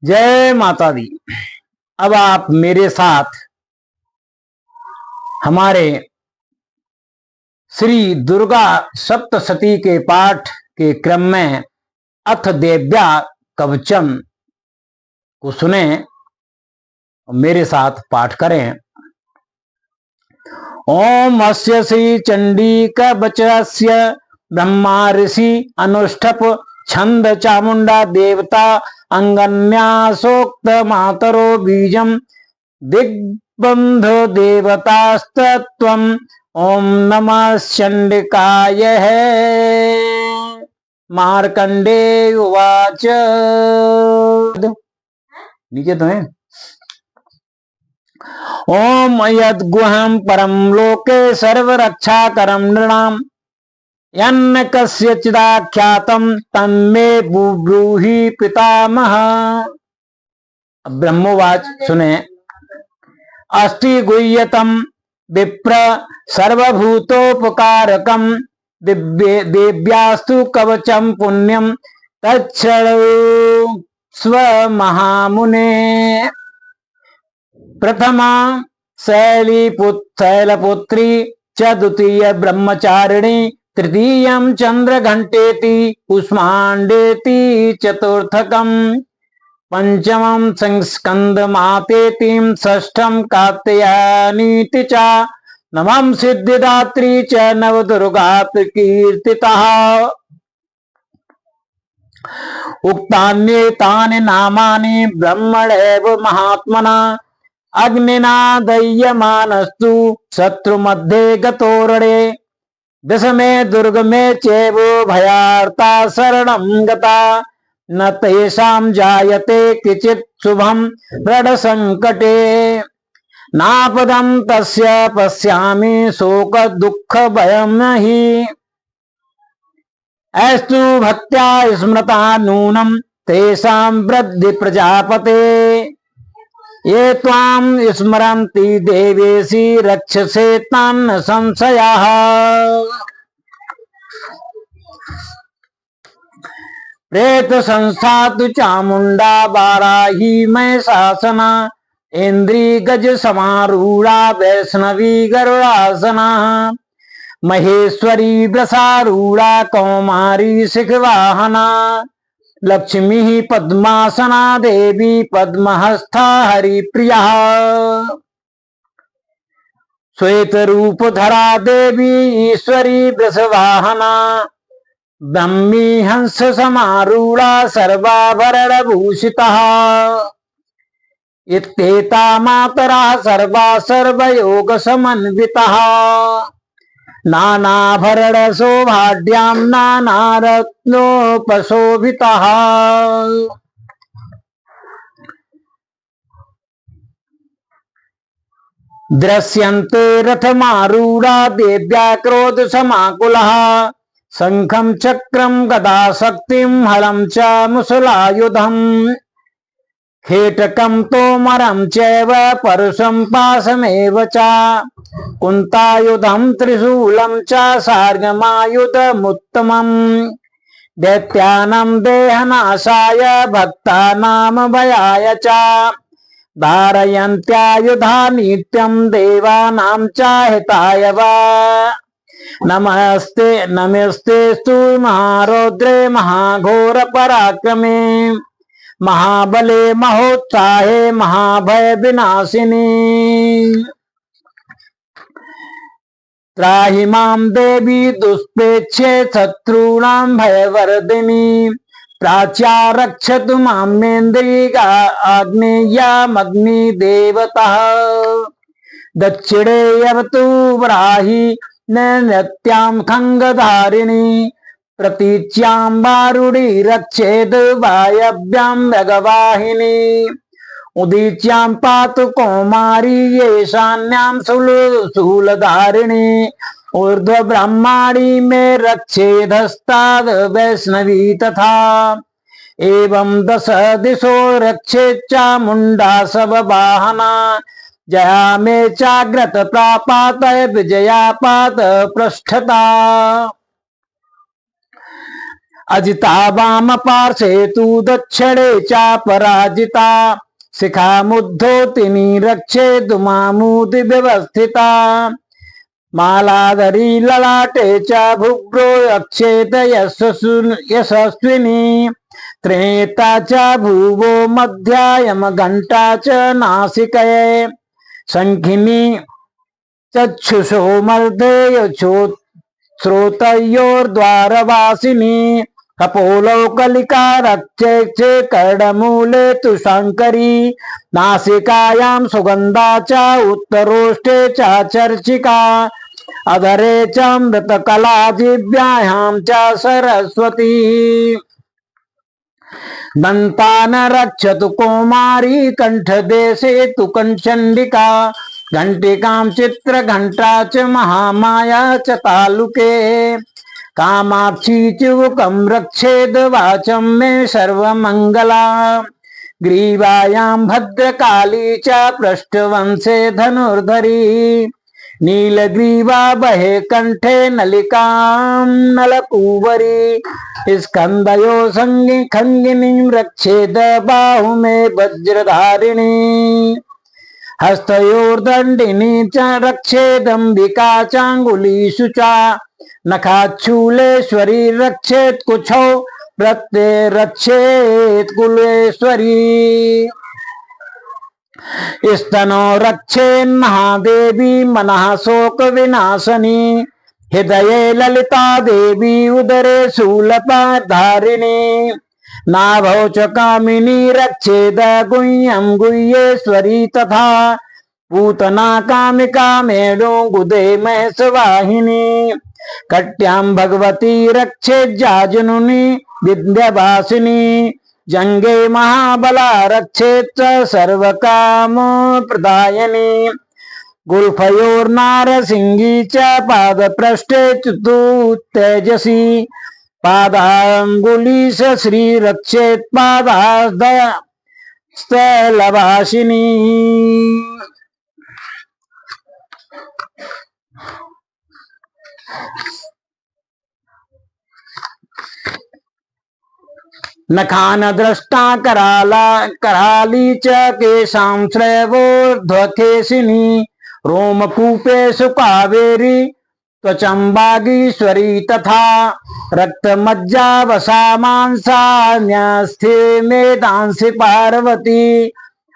जय माता दी। अब आप मेरे साथ हमारे श्री दुर्गा सप्तशती के पाठ के क्रम में अथ देव्या कवचम को सुने और मेरे साथ पाठ करें। ओम अस्य श्री चंडी कवचस्य ब्रह्मा ऋषि अनुष्ठप छंद चामुंडा देवता अंगन्यासोक्त मातरो बीजम दिग्बंध देवतास्तत्वम। ओम नमः चंडिकाय मार्कंडेय उवाच। नीचे तो है। ओम यद्गुहं परम लोके सर्वरक्षाकरं नृणाम् यन्न कस्यचिदाख्यातं तन्मे ब्रूहि पितामह। ब्रह्मोवाच सुने। अस्ति गुह्यतं विप्र सर्वभूतोपकारकं देव्यास्तु कवचं पुण्यं तच्छृणु स्वमहामुने। प्रथमा शैलपुत्री च द्वितीय ब्रह्मचारिणी तृतीयं चंद्रघंटेति कुष्मांडेति चतुर्थकम् पंचमं स्कंदमातेतिं षष्ठं कात्यायनीति च नवम सिद्धिदात्री च नवदुर्गा प्रकीर्तितः। उक्तान्येतानि नामानि ब्रह्मणैव महात्मना अग्निना दह्यमानस्तु शत्रुमध्ये गतोरणे। दशमे दुर्गमे चैव भयार्ता शरणं गता न तेषां जायते किंचित् शुभं दृढसंकटे। नापदं तस्य पश्यामि शोक दुःख भयं हि अस्तु भक्त्या स्मृता नूनं तेषां वृद्धि प्रजापते। ये त्वां स्मरन्ति देवेशि रक्षसे तान् संशयः। प्रेत संस्था तु चामुंडा वाराही महिषासना इंद्री गज समारूढ़ा वैष्णवी गरुड़ासना महेश्वरी वृषारूढ़ा कौमारी शिखवाहना लक्ष्मी पद्मासना देवी पद्महस्था हरिप्रिया। श्वेत रूपधरा देवी ईश्वरी वृषवाहना ब्रह्मी हंस समारूढ़ा सर्वाभरण भूषिता। इत्येता मातरा सर्वा सर्वयोग समन्विता नानाभरण शोभाढ्यां नानारत्नोपशोभिता। दृश्यन्ते रथमारूढ़ा देव्या क्रोध समाकुलः शंखं चक्रं गदा शक्तिं हलं च मुसलायुधं खेटकं तोमरं चैव परुषं पाशमेव च कुन्तायुधं त्रिशूलं च सार्गमायुधमुत्तमम् दैत्यानां देहनाशाय भक्तानां भयाय च धारयन्त्यायुधा नित्यं देवानां च हिताय वा। नमस्ते नमस्तेस्तु महारौद्रे महाघोर पराक्रमे महाबले महोत्साहे महाभय विनाशिनी। त्राहि मां देवी दुष्प्रेक्षे शत्रूणां भयवर्धिनी प्राच्या रक्षतु मामेन्द्रिया आग्नेयामग्निदेवतः। दक्षिणे यवतु वराहि नृत्यां खंगधारिणी प्रतीच्यां वारुणी रक्षेद वायव्यां मृगवाहिनी उदीच्यां पातु कौमारी येषान्यां शूलधारिणी ऊर्ध्व ब्रह्माणी में रक्षेदस्ताद् वैष्णवी तथा। एवं दश दिशो रक्षेत् चामुण्डा सबवाहना जया मे चाग्रत प्रापात विजया पात पृष्ठता। अजिता वाम पार्श्वे तु दक्षिणे चापराजिता शिखा मुद्धोतिनी रक्षेतु मामुदि व्यवस्थिता मालाधरी ललाटे च भुग्रो रक्षेत यशस्विनी त्रेता च भुवो मध्यायम घंटा च नासिकये शंखिनी चक्षुषो मर्देय श्रोतयोर्द्वारवासिनी कपोलो कलिका रक्षे कर्णमूले तु शंकरी नासिकायां सुगंधा च उत्तरोष्ठे च चर्चिका अधरे च मृतकला जिह्वायां च सरस्वती दंतान रक्षतु कौमारी कंठदेशे तु कंचंडिका घंटिकां चित्र घंटा च महामाया च तालुके कामाक्षी चिवुकं रक्षेद वाचं मे सर्वमंगला ग्रीवायां भद्रकाली च पृष्ठवंशे धनुर्धरी नीलग्रीवा बहे कंठे नलिकां नलपूवरी स्कंदयो संगी खंगिनी रक्षेद बाहु में वज्रधारिणी हस्तयोर्दंडिनी च रक्षेदंबिका चांगुलीषु च नखाच्छूलेश्वरी रक्षेत कुछौ प्रत्यय रक्षेत कुलेश्वरी स्तनो रक्षेन महादेवी मनः शोक विनाशनी हृदये ललिता देवी उदरे शूलपाधारिणी नाभौ च कामिनी रक्षेद गुह्यं गुह्येश्वरी तथा पूतना कामिका मेढो गुदे महेशवाहिनी कट्यां भगवती रक्षेज्जाजनुनी विद्यावासिनी जंगे महाबला रक्षेत सर्वकाम प्रदायिनी गुल्फयोर्नारसिंगी च पादपृष्ठे तु तेजसी पादांगुलीश श्री रक्षेत पादास्तलवासिनी नखान दृष्टा कराली च केशां श्रवोर्ध्वकेशिनी रोमकूपेषु कावेरी त्वचं वागीश्वरी तथा रक्तमज्जावसा मांसान्यस्थे मेदांसि पार्वती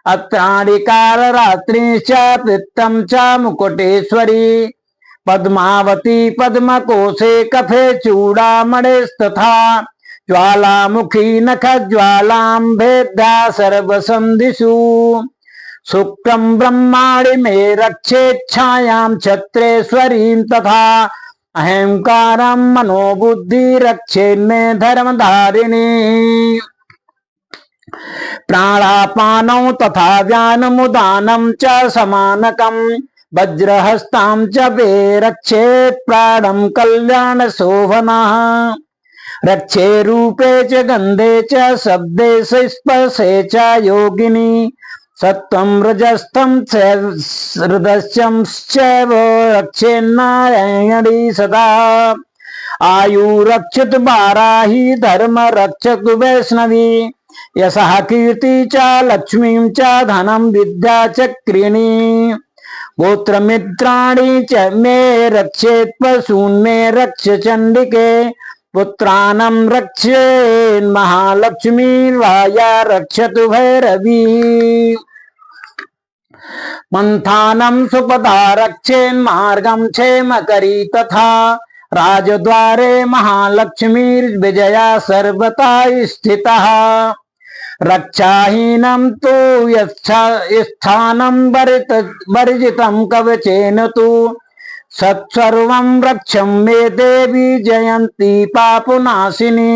अत्राणिकार रात्रिश्च पित्तं च मुकुटेश्वरी पद्मावती पद्मकोशे कफे चूड़ामणिस्तथा ज्वालामुखी नख ज्वालां भेद्या सर्वसन्धिषु शुक्रं ब्रह्माणि मे रक्षेच्छायां छत्रेश्वरीं तथा अहंकारं मनोबुद्धि रक्षेन्मे धर्मधारिणी प्राणापानौ तथा व्यानमुदानं च समानकं वज्रहस्तां च वे रक्षेत् प्राणं कल्याण शोभनः रक्षे रूपे च गंधे च शब्दे स्पर्शे च योगिनी सत्वं रजस्थं च हृदयं चैव रक्षेन्नारायणी सदा आयु रक्षत बाराही धर्म रक्षक वैष्णवी यशः कीर्ति च लक्ष्मीं च धनं विद्या चक्रिणी गोत्रमित्राणि च मे रक्षेत् पशून् मे रक्ष चण्डिके पुत्रानं रक्षेन् महालक्ष्मीर्वाया रक्षतु भैरवी मंथानं सुपदा रक्षेन् मार्गं क्षेमकरी तथा राजद्वारे महालक्ष्मीर्विजया सर्वथा स्थितः रक्षाहीनं तु यच्छास्थानं वर्जितं कवचेन तु सत्सर्वं रक्षं मे देवी जयन्ती पापनाशिनी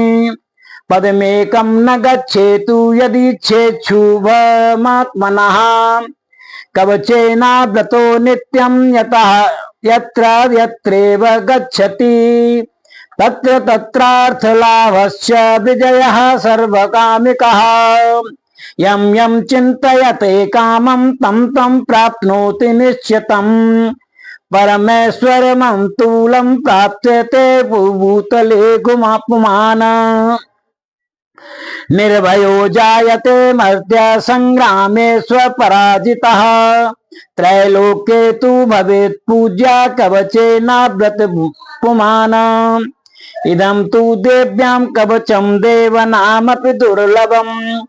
पदमेकं न गच्छेतु यदि चेच्छुभमात्मनः कवचेनाव्रतो नित्यं यतः यत्र यत्रेव गच्छति तत्र तत्रार्थलाभस्य विजयः सर्वकामिकः यं यं चिन्तयते कामं तं तं प्राप्नोति निश्चितम् परमेश्वर मंतूलम प्राप्यते भूतले गुमापमान निर्भयो जायते मर्त्य संग्रामे स्वपराजितः त्रैलोक्ये तु भवेत् पूज्या कवचेनाव्रत पुमान इदं तु देव्यां कवचं देवनामपि दुर्लभम्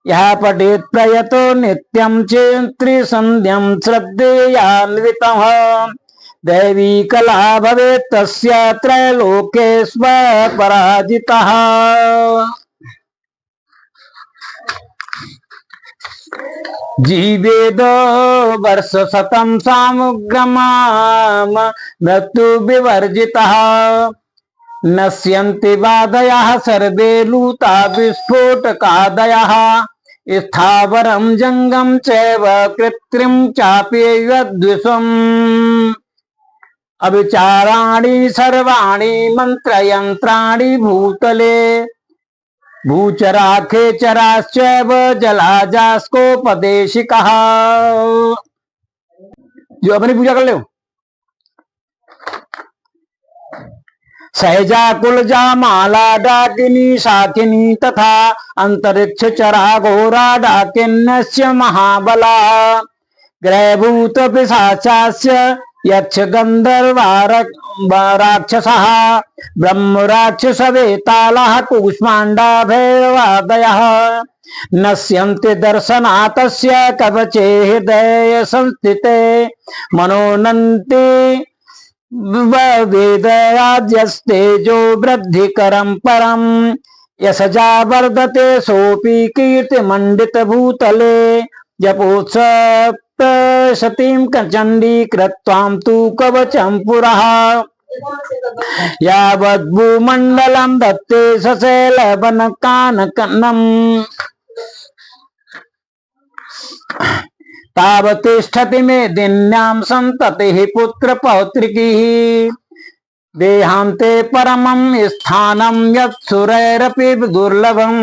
यः पठेत् प्रयतो नित्यं त्रिसन्ध्यं श्रद्धेयान्वितः दैवी कला भवेत् तस्य त्रैलोक्ये स्वपराजितः। जीवेद वर्ष शतं सामुग्रमाम मृत्यु विवर्जितः नश्यन्ति वादयः सर्वे लूता विस्फोटकादयः स्थावरं जंगम चैव कृत्रिम चापि यद्विषम् अविचाराणि सर्वाणि मंत्रयंत्राणि भूतले भूचरा खेचराश्चैव जलाजास्कोपदेशिकः। जो अपनी पूजा कर ले सहजा कुलजा माला डाकिनी शाकिनी तथा अंतरिक्ष चरा घोरा डाकिन्यस्य महाबला ग्रहभूत पिशाचास्य यक्ष गंधर्वा राक्षसः ब्रह्म राक्षस वेतालः कूष्मांडा भैरवादयः नश्यन्ति दर्शनातस्य कवचे हृदय संस्थिते मनोनन्ति वेदराज्यस्तेजो वृद्धिकरं परं यशजा वर्धते सोऽपि कीर्तिमण्डित भूतले जपोत्सप्त सतीं चण्डी कृत्वां तु कवचं पुरः यावद्भूमण्डलं दत्ते सशैलवनकाननम् तावतिष्ठति मेदिन्यां सन्ततिः पुत्रपौत्रिकीः देहान्ते परमं स्थानं यत्सुरैरपि दुर्लभम्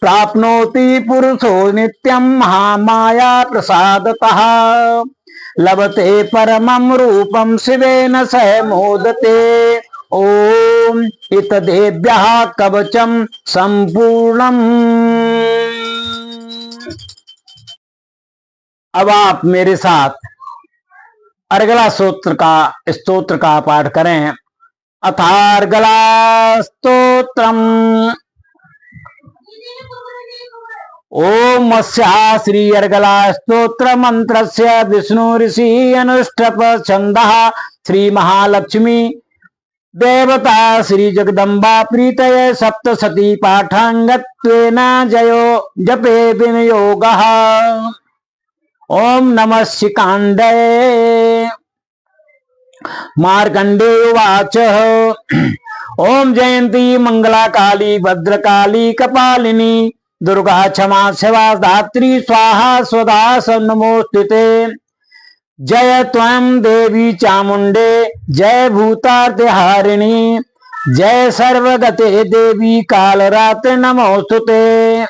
प्राप्नोति पुरुषो नित्यं महामाया प्रसादतः लभते परमं रूपं शिवेन सह मोदते ओम इतदेभ्यः कवचं संपूर्णम्। अब आप मेरे साथ अर्गला स्तोत्र का पाठ करें। अथार्गला स्तोत्रम्। ओम मत्स्या श्री अर्गला स्तोत्र मंत्रस्य विष्णु ऋषि अनुष्ठप छंदः श्री महालक्ष्मी देवता श्री जगदम्बा प्रीतये सप्तशती पाठांगत्वेन जयो जपे विनियोगः। ओम नमः शिकांडे मार्कंडेय उवाच ओम जयंती मंगला काली भद्रकाली कपालिनी दुर्गा क्षमा शिवा धात्री स्वाहा स्वधा नमोस्तुते। जय त्वं देवी चामुंडे जय भूतार्तिहारिणी जय सर्वगते देवी कालरात्रि नमोस्तुते।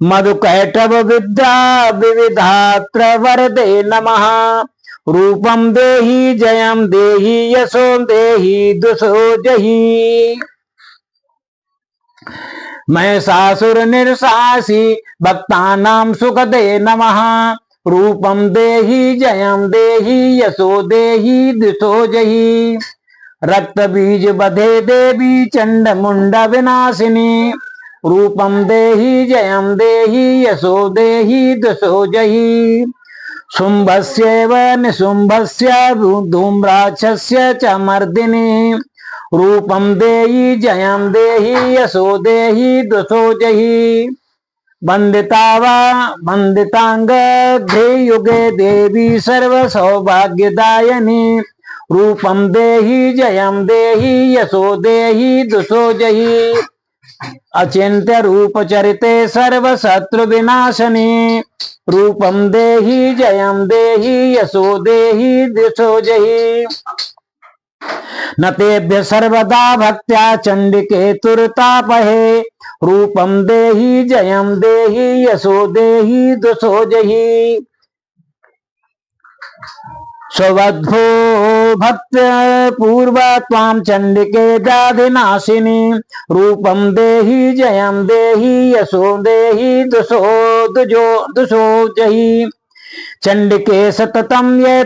मधुकैटभ विद्या विविधात्र वरदे नमः रूपं देहि जयं देहि यशो देहि दुषो जहि। महिषासुर निर्शासी भक्तानां सुखदे नमः रूपं देहि जयं देहि यशो देहि दुषो जहि। रक्त बीज बधे देवी चंड मुंड विनाशिनी रूपं देहि जयं देहि यशो देहि दुषो जहि। शुंभस्यैव निशुंभस्य धूम्राक्षस्य च मर्दिनी रूपं देहि जयं देहि यशो देहि दुषो जहि। वंदितांग युगे देवी सर्व सौभाग्यदायिनी रूपं देहि जयं देहि यशो देहि दुषो जहि। अचिंत्य रूप चरिते सर्व शत्रु विनाशनी रूपं देहि जयं देहि यशो देहि दुषो जहि। नतेभ्य सर्वदा भक्त्या चंडिके तुरतापहे रूपं देहि जयं देहि यशो देहि दुषो जहि। स्वबद्धो भक्त पूर्व त्वां चंडिके व्याधिनाशिनी रूपम देहि जयम देहि यशो देहि दुषो जहि चंडिके सततम ये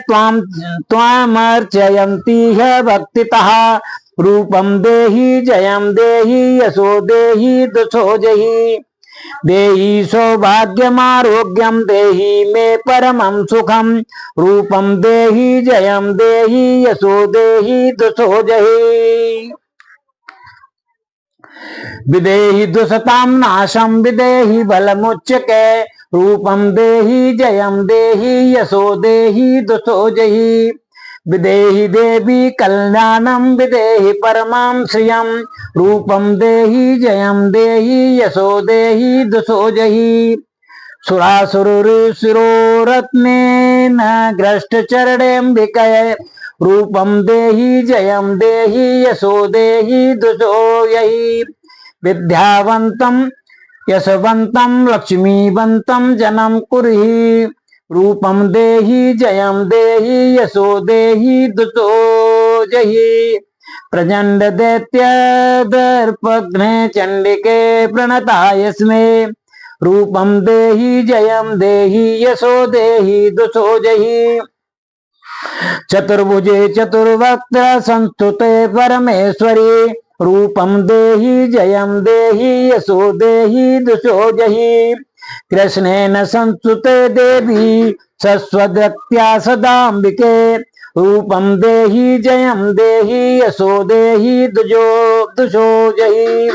त्वामर्चयन्ति ह्य भक्तितः रूपम देहि जयम देहि यशो देहि दुषो जहि देहि सौभाग्यमारोग्यम देहि मे परमं सुखम रूपम देहि जयम देहि यशो देहि दुषो जहि विदेहि दुषतां नाशम विदेहि बलमुच्यके रूपम देहि जयम देहि यशो देहि दुषो जहि विदेहि देवी कल्याणम विदेहि परमां श्रियं रूपम देहि जयम देहि यशो देहि दुषो जहि सुरासुरशिरोरत्नेन ग्रष्टचरणेऽम्बिकये रूपम देहि जयम देहि यशो देहि दुषो जहि विद्यावन्तं यशवन्तं लक्ष्मीवन्तं जनं कुर्हि रूपम देहि जयम देहि यशो देहि दुषो जहि प्रचंड दैत्य दर्पघ्ने चंडिके प्रणतायस्मे रूपम देहि जयम देहि यशो देहि दुषो जहि चतुर्भुजे चतुर्वक्त्र संस्तुते परमेश्वरी रूपम देहि जयम देहि यशो देहि दुषो जहि कृष्णेन संस्तुते देवी सस्वदत्या सदाम्बिके रूपम देहि जयम देहि यशो देहि दुषो जहि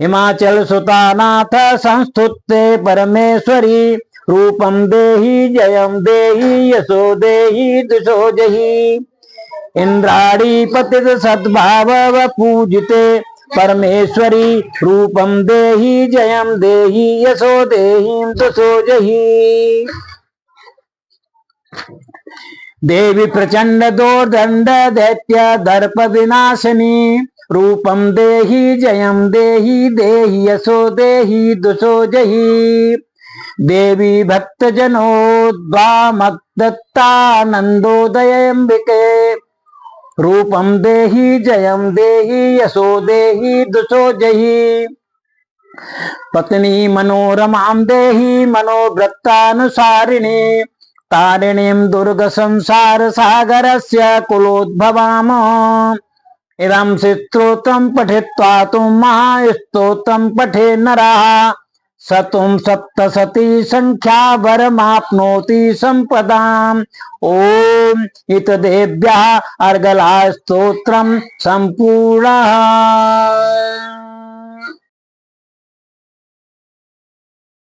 हिमाचल सुतानाथ संस्तुते परमेश्वरी रूपम देहि जयम देहि यशो देहि दुषो जहि इंद्राणी पतित सद्भाव पूजिते परमेश्वरी रूपम देहि जयम देहि यशो देहि दुषो जहि देवी प्रचंड दोर्दंड दैत्य दर्प विनाशिनी रूपम देहि जयम देहि देहि यशो देहि दुषो जहि देवी भक्त जनोद्वामदत्तानंदोदयंबिके रूपम देहि जयम देहि यशो देहि दुषो जहि पत्नी मनोरमां देहि मनोवृत्तानुसारिणी तारिणीं दुर्ग संसार सागरस्य कुलोद्भवाम इदं स्तोत्रं पठित्वा तुं महास्तोत्रं पठे नरः सतुं सप्तशती संख्या वरमाप्नोति संपदाम् ओम इतदेभ्यः अर्गला स्तोत्रं संपूर्णः।